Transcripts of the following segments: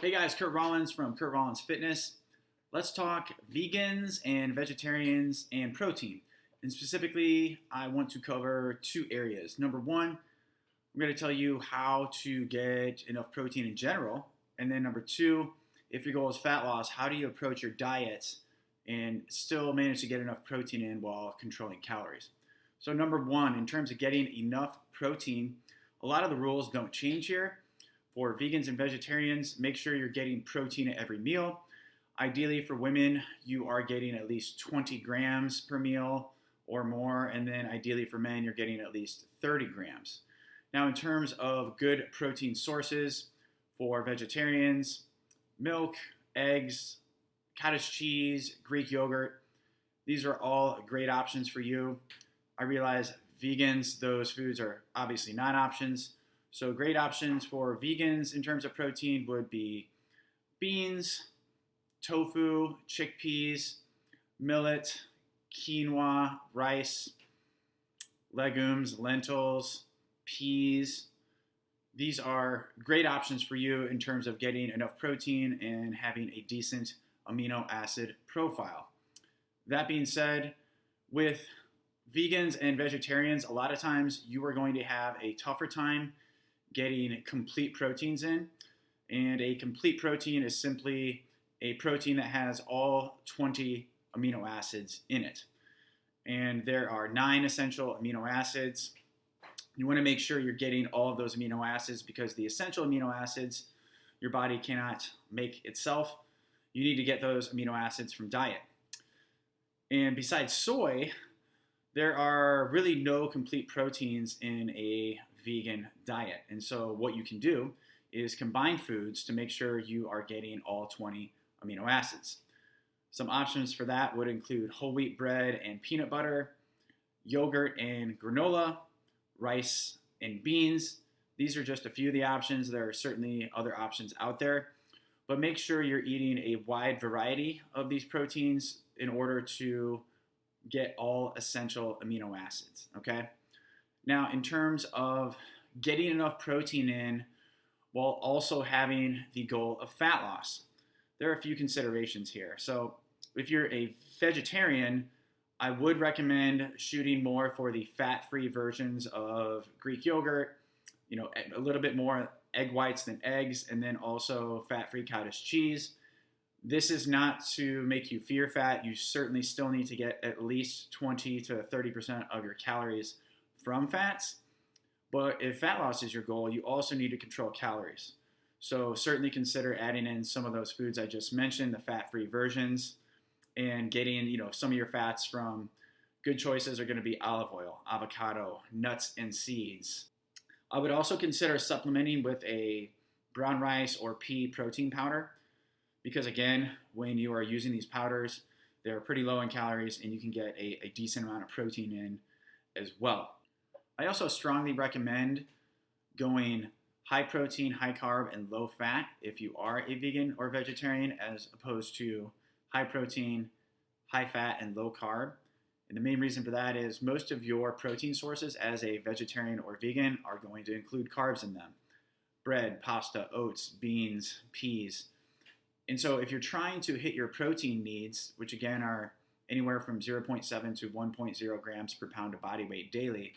Hey guys, Kurt Rollins from Kurt Rollins Fitness. Let's talk vegans and vegetarians and protein. And specifically, I want to cover two areas. Number one, I'm going to tell you how to get enough protein in general. And then number two, if your goal is fat loss, how do you approach your diet and still manage to get enough protein in while controlling calories? So number one, in terms of getting enough protein, a lot of the rules don't change here. For vegans and vegetarians, make sure you're getting protein at every meal. Ideally for women, you are getting at least 20 grams per meal or more, and then ideally for men, you're getting at least 30 grams. Now in terms of good protein sources for vegetarians, milk, eggs, cottage cheese, Greek yogurt, these are all great options for you. I realize vegans, those foods are obviously not options. So great options for vegans in terms of protein would be beans, tofu, chickpeas, millet, quinoa, rice, legumes, lentils, peas. These are great options for you in terms of getting enough protein and having a decent amino acid profile. That being said, with vegans and vegetarians, a lot of times you are going to have a tougher time getting complete proteins in. And a complete protein is simply a protein that has all 20 amino acids in it. And there are 9 essential amino acids. You want to make sure you're getting all of those amino acids because the essential amino acids your body cannot make itself. You need to get those amino acids from diet. And besides soy, there are really no complete proteins in a vegan diet. And so what you can do is combine foods to make sure you are getting all 20 amino acids. Some options for that would include whole wheat bread and peanut butter, yogurt and granola, rice and beans. These are just a few of the options. There are certainly other options out there, but make sure you're eating a wide variety of these proteins in order to get all essential amino acids, okay? Now, in terms of getting enough protein in while also having the goal of fat loss, there are a few considerations here. So if you're a vegetarian, I would recommend shooting more for the fat-free versions of Greek yogurt, a little bit more egg whites than eggs, and then also fat-free cottage cheese. This is not to make you fear fat. You certainly still need to get at least 20 to 30% of your calories from fats. But if fat loss is your goal, you also need to control calories. So certainly consider adding in some of those foods I just mentioned, the fat-free versions, and getting, some of your fats from good choices are going to be olive oil, avocado, nuts and seeds. I would also consider supplementing with a brown rice or pea protein powder because again, when you are using these powders, they're pretty low in calories and you can get a decent amount of protein in as well. I also strongly recommend going high protein, high carb, and low fat if you are a vegan or vegetarian as opposed to high protein, high fat, and low carb. And the main reason for that is most of your protein sources as a vegetarian or vegan are going to include carbs in them. Bread, pasta, oats, beans, peas. And so if you're trying to hit your protein needs, which again are anywhere from 0.7 to 1.0 grams per pound of body weight daily,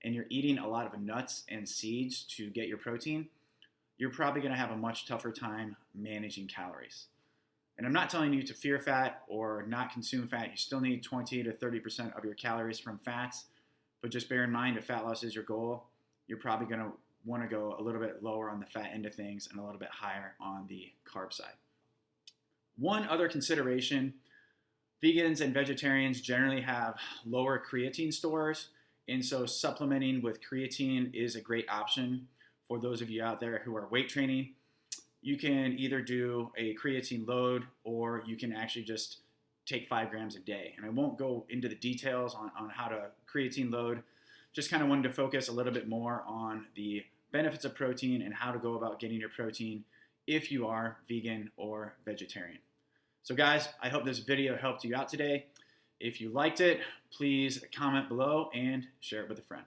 and you're eating a lot of nuts and seeds to get your protein, you're probably going to have a much tougher time managing calories. And I'm not telling you to fear fat or not consume fat. You still need 20 to 30% of your calories from fats. But just bear in mind, if fat loss is your goal, you're probably going to want to go a little bit lower on the fat end of things and a little bit higher on the carb side. One other consideration, vegans and vegetarians generally have lower creatine stores. And so supplementing with creatine is a great option for those of you out there who are weight training. You can either do a creatine load or you can actually just take 5 grams a day. And I won't go into the details on how to creatine load. Just kind of wanted to focus a little bit more on the benefits of protein and how to go about getting your protein if you are vegan or vegetarian. So guys, I hope this video helped you out today. If you liked it, please comment below and share it with a friend.